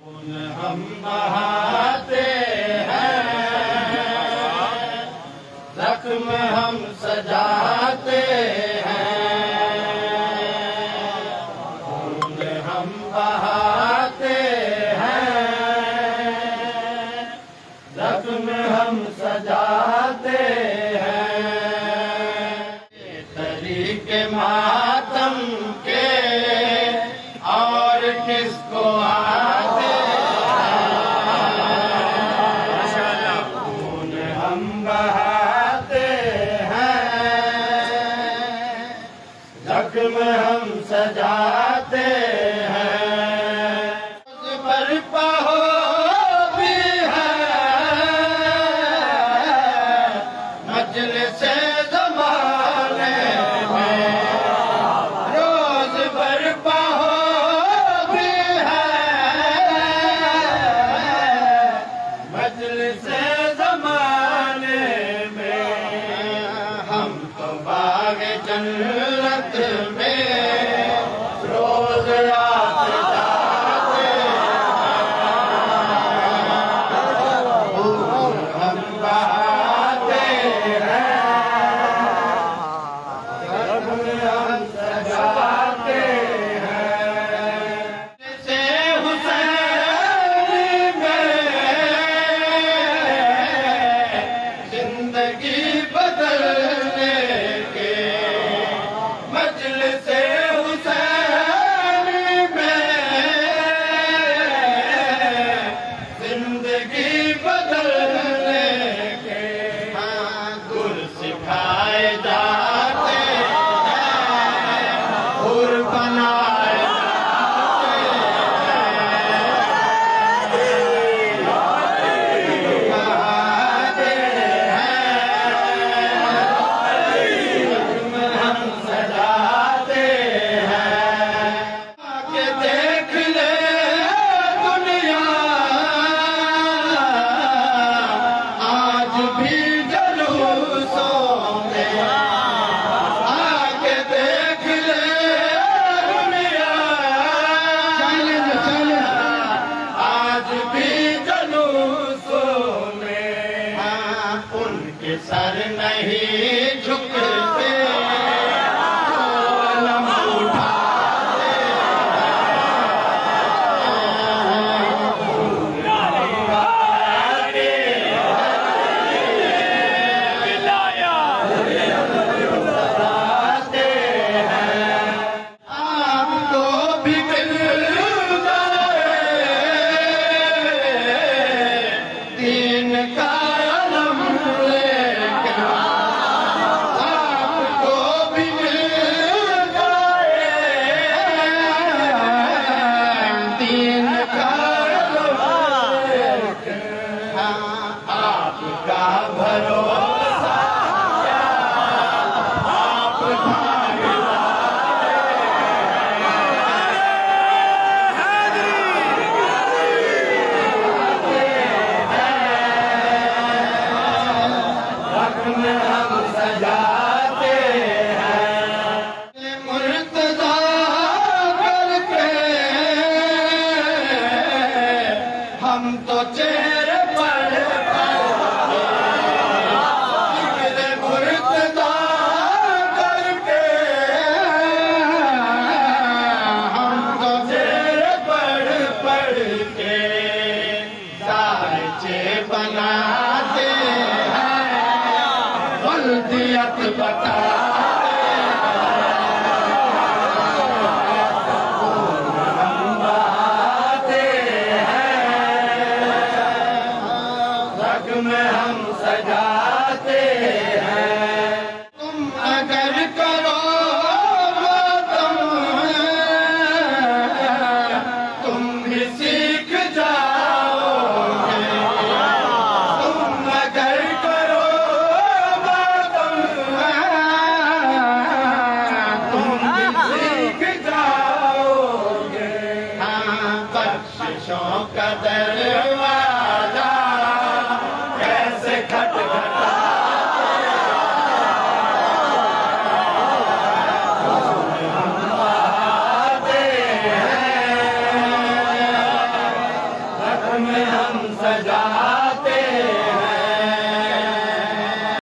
हम बहाते हैं, जख्म हम सजाते हैं, खून हम बहाते हैं, जख्म हम सजाते हैं। तरीके मातम के और किसको आते हैं, खून हम बहाते हैं, जख्म हम सजाते हैं। बर्पा हो भी है मजलिस ज़माने में, रोज बर्पा हो भी है मजलिस ज़माने में। हम तो बाग जन्नत में रोज आते जाते हम बहाते हैं, हम सजाते हैं। से हुसैन में जिंदगी बदलने के, मजलिस हुसैन में जिंदगी बदलने के, हाँ गुल सिखाए जाते हैं, हुर बनाए जाते हैं, हम सजाते हैं। आके देख ले दुनिया आज भी जुलूसों में, आके देख ले दुनिया आज भी जुलूसों में। हाँ उनके सर नहीं झुकते, कलम उठाते हैं। आपको भी मिल जाए दीन का इल्म लेके, आपको भी मिल जाए दीन का इल्म लेके। हाँ आपका भरोसा आप हम सजाते हैं। मुर्तज़ा करके हम तो चेहरे पर मुर्तज़ा करके हम तो चेहरे पढ़ के सारचे बनाते हैं, बल्दियत बताते हम बहाते हैं, जख्म हम सजाते हैं। तुम अगर करो तुम भी सीख जाओगे, तुम अगर करो तुम भी सीख जाओगे। हाँ बख्शिशों का दरवाजा कैसे खटखटा